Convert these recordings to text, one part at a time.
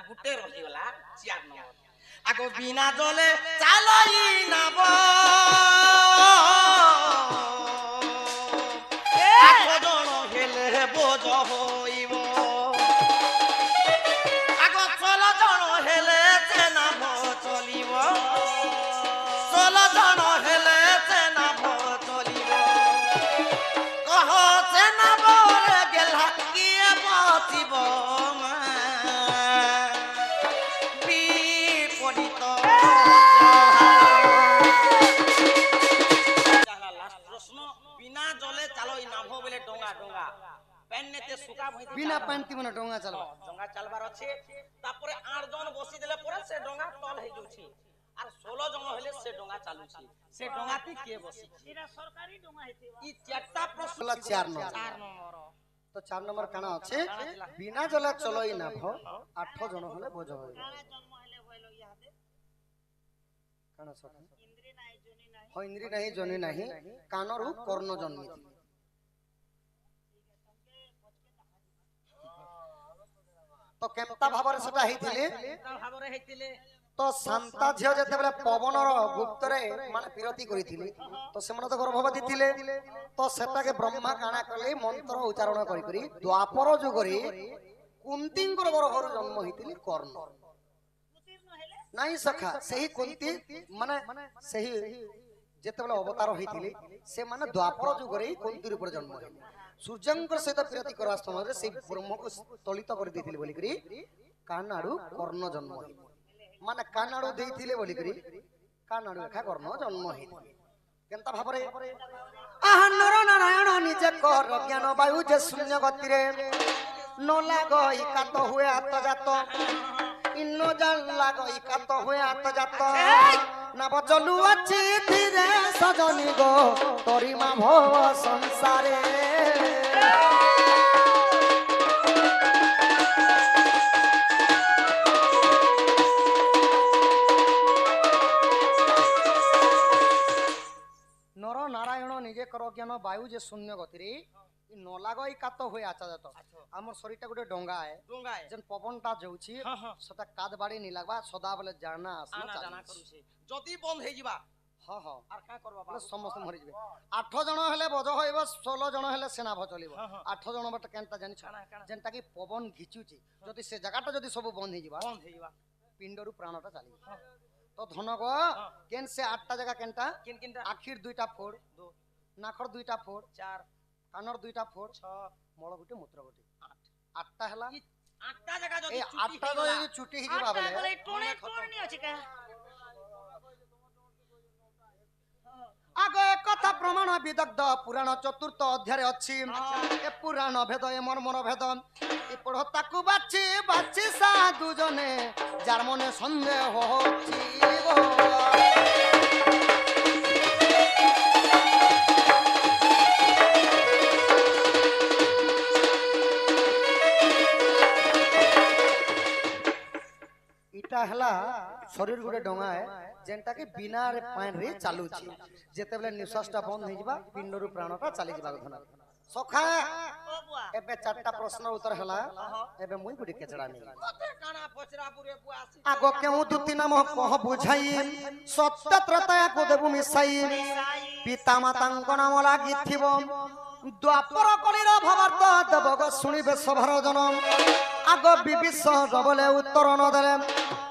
गुटे रही गला 4 नंबर आगो बिना जले चालई नाब आठ जन हेले बोझ हईब आगो 16 जन हेले से नाभ चलिब 16 जन हेले से नाभ चलिब कह से नाभ रे गेला किए बचिब बिना पानी मन डोंगा चलबा डोंगा चलबार अछि तापरे 8 जन बसी देले परे से डोंगा तल हे जोछि आर 16 जन हेले से डोंगा चालुछि से डोंगा ती के बसी एरा सरकारी डोंगा हेते ई चारटा प्रश्न 4 नंबर तो 4 नंबर काना अछि बिना जला चलई ना भ 8 जन होले बोझ होय काना जन्म हेले होइलो यादे काना सखा इंद्री नाही जनी नाही कानरू कर्ण जन्मी तो केमता भाबरे सेटा हेतिले तो शांता झियो जेते बेले पवनर गुप्तरे माने विरति करिथिले तो सेमन तो गर्भवती थिले तो सेटाके ब्रह्मा काना कले मंत्र उच्चारण करि करि द्वापर जुगरे कुंतींकर गर्भर जन्म हेतिले कर्ण नाही सखा सही कुंती माने सही जेते बेले अवतार हेतिले से माने द्वापर जुगरे कुंती रूप जन्म हेतिले सूर्यंकर सहित विरति करा समय से ब्रह्म को तलित कर देथिले बोली करी कानाडू कर्ण जन्म हे माने कानाडू देथिले बोली करी कानाडू रेखा कर्ण जन्म हे केनता भाबरे आह नर नारायण निजे कर ज्ञान वायु जे शून्य गति रे न लागई कात हुए आत्मजात इन्नो जान लागई कात हुए आत्मजात ना बचलु अछि धीरे सजनी गो तोरी मा भव संसारे नर नारायण निजे कर ज्ञान वायु जे शून्य गति रे न लागई कात हुए आचाजात हमर शरीरटा गुटे डोंगा है जन पवनटा जाउछि सता काद बाड़ी नि लागबा सदा बेले जाना आसना जाना करूछि जदी बंद हे जिबा हां हां आर का करबा बा समस्त मरि जिबे 8 जण हेले बोझ होइबो 16 जण हेले सेना भ चलिबो 8 जण बट केनता जानि छ जेनता कि पवन घिचुछि जदी से जगाटा जदी सब बंद हे जिबा पिंडरु प्राणटा चालिबो तो धन गो केन से 8टा जगह केनता किन किनटा आखिर 2टा फोड़ 2 नाखर 2टा फोड़ 4 कानर 2टा फोड़ 6 मळ गुटे मूत्र गुटे 8 8टा हला 8टा जगह जदी 8टा जदी छुटी हि जिबा बेले टोणे टोणी अछि का आगे कथा प्रमाण विदग्ध पुराण चतुर्थ अध्याय अछि ए पुराण भेद ए मर्मर भेद ए पढ़ ताकू बाछि बाछि साधु जने जार मने संदेह होछि इटा हला शरीर गुटे डोंगा है जेनटा कि बिना रे पानी रे चालू छी जेते बेले निश्वासटा बंद हे जिबा पिंडरु प्राणटा चाली जिबा धन सखा एबे 4टा प्रश्न उत्तर हला एबे मुई गुडी केचड़ा नै काना पचरा पुरे बुआसी आगो केउ दुति नाम कह बुझाई सत्य त्रता को देबु मिसाई पिता मातांक नाम लागि थिबो द्वापर कलिर भवार्थ देवग सुनिबे सभर जन आगो विविश जबले उत्तर न देले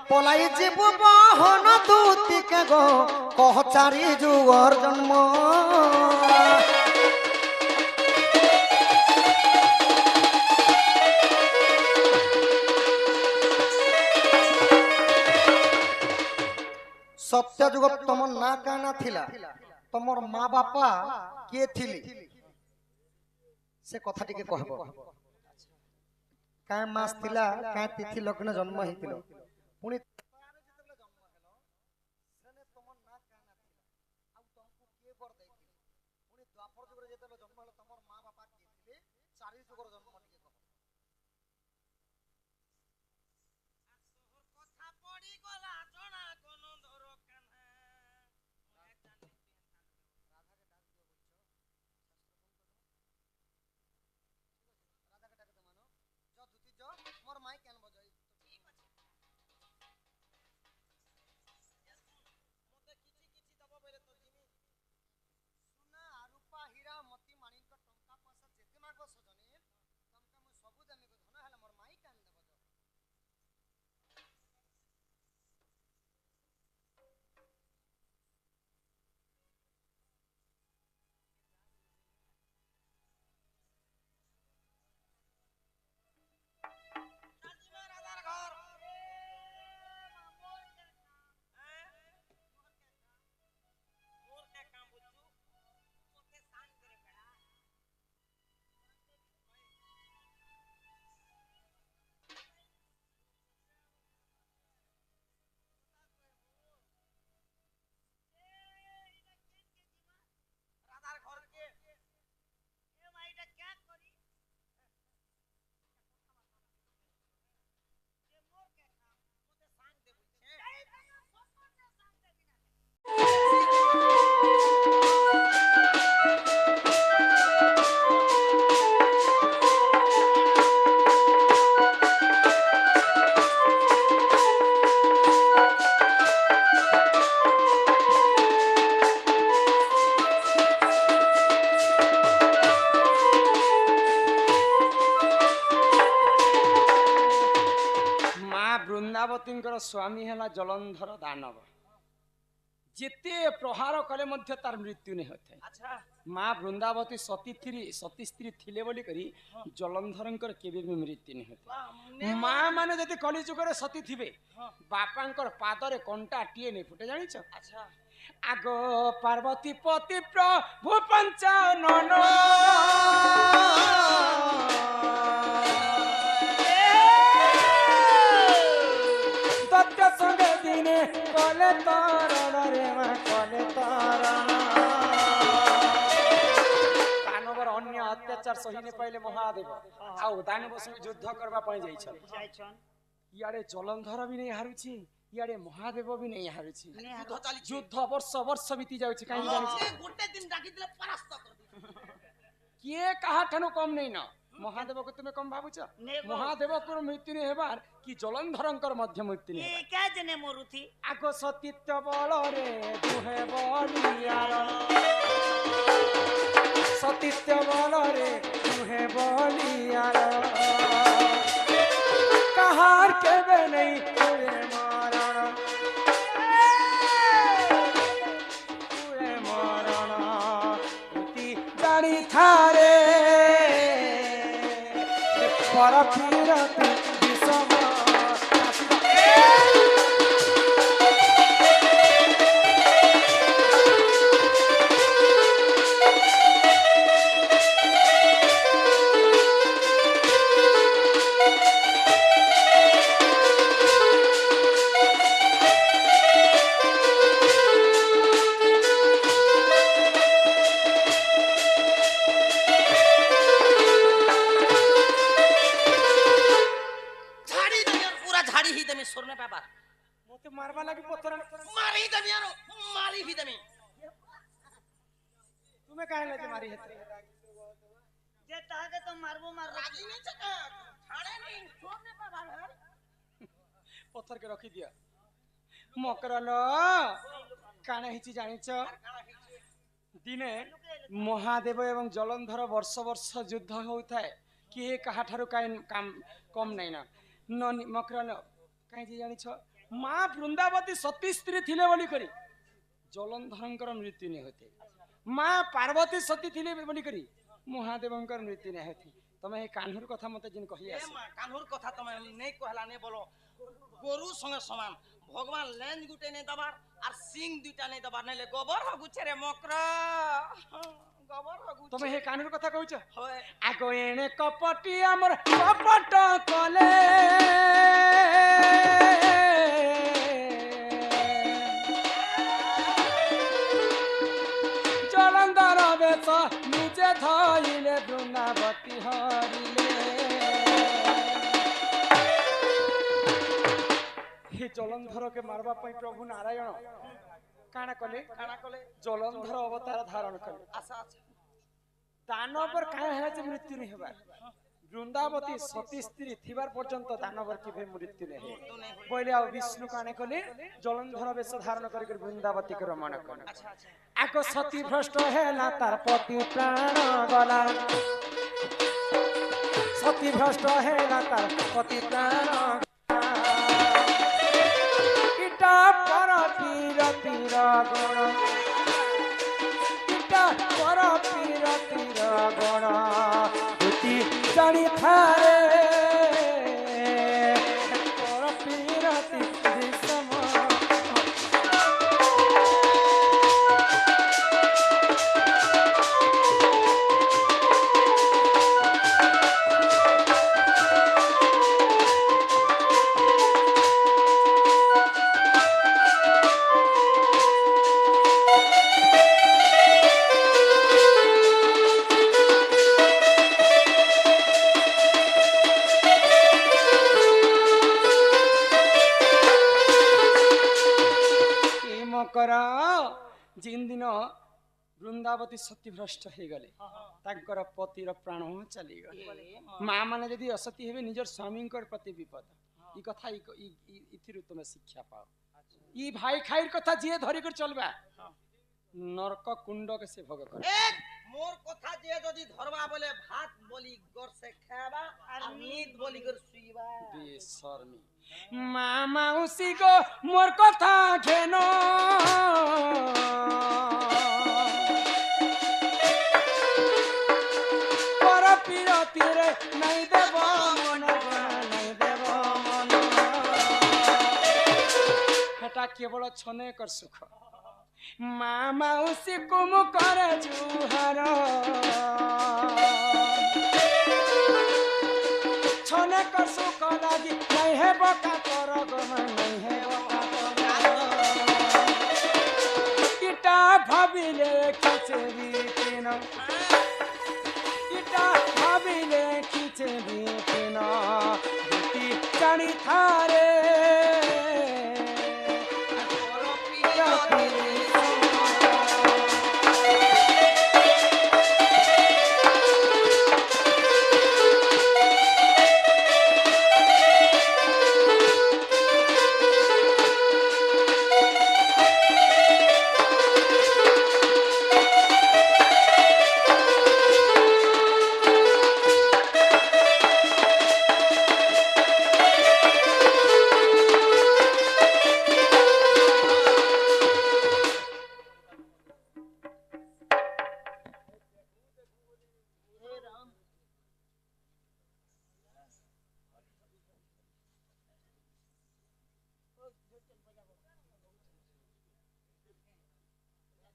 पलाई जीवु बहन दूती के गो कह चारि जुगर जन्म सत्य जुग तुम ना काना थिला तुमर माँ बापा के थिली से कथा टिके कहबो काय मास थिला काय तिथि लग्न जन्म हितिलो पुनी ବୃନ୍ଦାବତୀଙ୍କର ସ୍ୱାମୀ ହେଲା ଜଳନ୍ଧର ଦାନବ। ଯେତେ ପ୍ରହାର କଲେ ମଧ୍ୟ ତାର ମୃତ୍ୟୁ ନେଇ ହୋଇଥାଏ। अच्छा ମା ବୃନ୍ଦାବତୀ ସତୀ ସ୍ତ୍ରୀ ଥିଲେ ବୋଲି କରି ଜଳନ୍ଧରଙ୍କର କେବେ ବି ମୃତ୍ୟୁ ନେଇ ହୋଇଥାଏ। ମା ମାନେ ଯଦି କଳି ଯୁଗରେ ସତୀ ଥିବେ ବାପାଙ୍କର ପାଦରେ କଣ୍ଟାଟିଏ ନେଇ ଫୁଟେ ଜାଣିଛ? अच्छा ଆଗ ପାର୍ବତୀ ପତି ପ୍ରଭୁ ପଞ୍ଚାନନ ଦତ୍ତ ସଙ୍ଗେ ଦିନେ କଲେ ତରଣ ରେ ମା କଲେ ତରଣ। ଦାନବର ଅନ୍ୟ ଅତ୍ୟାଚାର ସହି ନ ପାଇଲେ ମହାଦେବ ଆଉ ଦାନବ ସଙ୍ଗେ ଯୁଦ୍ଧ କରିବା ପାଇଁ ଯାଇଛନ୍। ଇଆଡେ ଜଳନ୍ଧର ବି ନେଇ ହାରୁଛି, ଇଆଡେ ମହାଦେବ ବି ନେଇ ହାରୁଛି। युद्ध चालीछि ଯୁଦ୍ଧ ବର୍ଷ ବର୍ଷ ବିତି ଯାଉଛି। କାହିଁକି ଜାଣିଛ? से गोटे दिन डाकी दिले परास्त कर दी କିଏ କାହାଠାରୁ କମ ନେଇ ନ। ମହାଦେବକୁ ତୁମେ କମ ଭାବୁଛ? ମହାଦେବଙ୍କର ମୃତ୍ୟୁ ନେଇ ହେବାର କି ଜଳନ୍ଧରଙ୍କର ମଧ୍ୟ ମୃତ୍ୟୁ ନେଇ ହେବାର। क्या जने मोरुथी ଆଗ ସତୀତ୍ୱ ବଳରେ ଦୁହେଁ ବଲିୟାର ସତୀତ୍ୱ ବଳରେ ଦୁହେଁ ବଲିୟାର କାହାର କେବେ ନେଇ ହୁଏ ମରଣ ହୁଏ ମରଣ ଅତି ଜାଣି ଥାରେ ପର ଫିରତି ବିଷମ झाड़ी दे यार पूरा झाड़ी ही दे सुरने पे बात मते मारवा लागि पत्थर मारी ही दे यार मारी ही दे तुमे काहे लगे मारी हेते जे ताके तो मारबो मार रागी नहीं चका झाड़े नहीं सुरने पे बात पत्थर के रखी दिया मकरल काना हिची जानिछ दिने महादेव एवं जलंधर वर्ष वर्ष युद्ध होउथाय किए काहाठारु काम कम नहीं ना न मकरल काहे जे जानिछ मां वृंदावती सती स्त्री थिले बोली करी जलंधरंकर मृत्यु नहीं होते मां पार्वती सती थिले बोली करी महादेवंकर मृत्यु नहीं होती तमे ए कान्हुर कथा मते जिन कहि आसे कान्हुर कथा तमे नहीं कहला नहीं बोलो गोरु संगे समान भगवान लेंज गुटे नहीं दबार और सिंग दुटा नहीं दबार नहीं ले गोबर हो गुछे रे मकरा गोबर हो गुछे तमे हे कान्हुर कथा कहउछ होय आगो एने कपटी हमर कपट कले जलंधर बेच निजे धइले वृंदावती हरिले हे जलंधर के मारवा पई प्रभु नारायण काना कले जलंधर अवतार धारण कले आशा अच्छा दानवर काहे है जे मृत्यु नहीं हेबार वृंदावती सती स्त्री थिबार पर्यंत दानवर की भे मृत्यु नहीं है पहिले आ विष्णु काने कले जलंधर वेश धारण करि वृंदावती के रमण कले अच्छा अच्छा आको सती भ्रष्ट हैला तार पति प्राण गला सती भ्रष्ट हैला तार पति प्राण इटा पर पीरतिर गुण इटा पर पीरतिर गुण भूति जानी थारे पर पीरति दिसम जिन दिन वृंदावती सतीभ्रष्ट हो गले तांकर पतिर प्राण चली गले माँ माने यदि असती हेबे निजर स्वामी प्रति विपद ई कथा इथिरु तुम शिक्षा पाओ ई भाई खाइर कथा जे धरि कर चलबा নরক কুণ্ডকে সে ভোগ করে। এক মোর কথা যে যদি ধরবা বলে ভাত বলি গর সে খাবা আর নিদ বলি গর শুইবা। বেশর্মী মা মাউসী গো মোর কথা ঘেন পর পিরতিরে নাই দেব মন নাই দেব মন। এটা কেবল ছনেকর সুখ। মা মাউসী কুমু করে জুহার ছনেকর সুখ লাগি নাই হেব কাতর গো নাই হেব কাতর। ইটা ভাবিলে খিচেরি কেন ইটা ভাবিলে খিচেরি কেন দুটি জানি থারে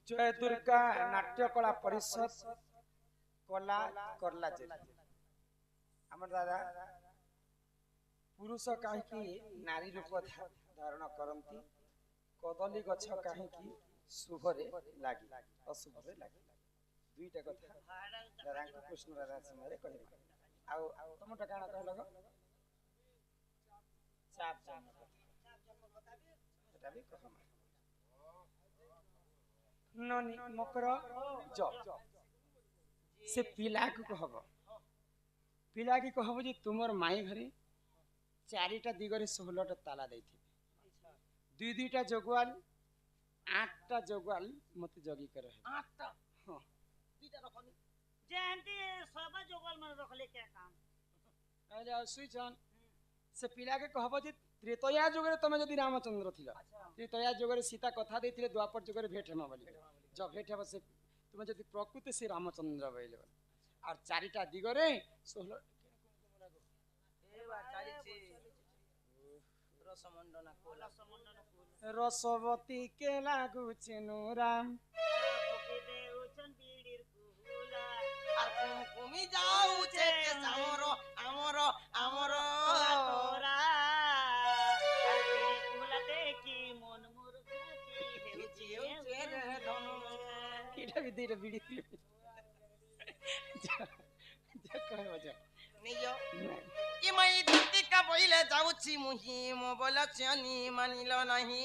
জয় দুর্গা নাট্যকলা পরিষদ কলা করলা জেলা। আমার দাদা পুরুষ কাহিঁকি নারী রূপ ধারণ করନ୍ତି কদলী গছ কাহিଁକି শুভরে লাগি অশুভরে লাগি। দুইটা কথা দাদাଙ୍କୁ কৃষ্ণ রাধা ସମୟରେ କହିଲେ। ଆଉ ତମଟା କାଣା କହିଲ ଗো? ଚାପ ଜନ୍ମ କଥା ସେଟା ବି କହମା। ननी मकर ज से पिला को कहब पिला की कहब जे तुमर माई घरे चारिटा दिगरे 16टा ताला देथि दुई दुईटा जगवाल 8टा जगवाल मते जगी कर रहे 8टा हां दुईटा रखनी जे आंटी सब जगवाल में रखले क्या काम अरे सुइछन से पिला के कहब जे त्रेतया जुगरे तमे जदि रामचंद्र थिला त्रेतया जुगरे सीता कथा देथिले द्वापर जुगरे भेट हेमा बोली जब भेट हेबा से तुमे जदि प्रकृत से रामचंद्र बैले और चारिटा दिगरे 16 ए बा चारिछि रसमंडना कोला रसवती के लागु चिनु राम पोके दे उचन बीड़ीर कुला আর কুমি যাউছে কে সামর আমর আমর तोरा अरे बीड़ी कुला देखी मन मोर হেউছে হেউছে রে ধনু এটা भी दीटा बीड़ी जा कहबो जा নিও ইমাই দিতিকা বইলে যাউছি মুহি মো বলছনি মানিল নাহি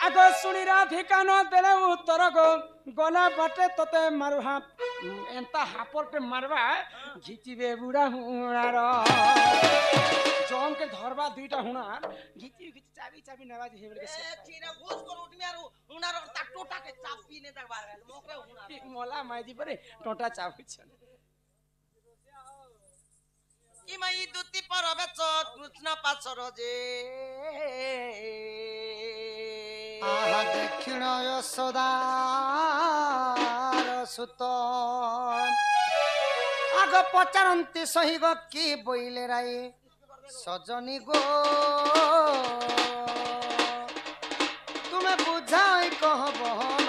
आगो सुनी राधिका न देले उत्तर गो गला बाटे तते मारुहा एंता हापरटे मारबा घिचिबे बुढ़ा हुणार जोन के धरबा दुईटा हुणार घिची घिची चाबी चाबी नवाज हेबल के এ চিরা ঘুষ কর উঠমি আর উনার টাটোটাকে চাপি নে দেখবার মোকে উনার मोला माइजी परे टोटा चाबुछन ইমাই দুতি পরবেচ কৃষ্ণ পাছর যে आहा दक्षिण यशोदार सुत आग पचारंती सही गो की बोइले राई सजनी गो तुम्हें बुझाई कह बहन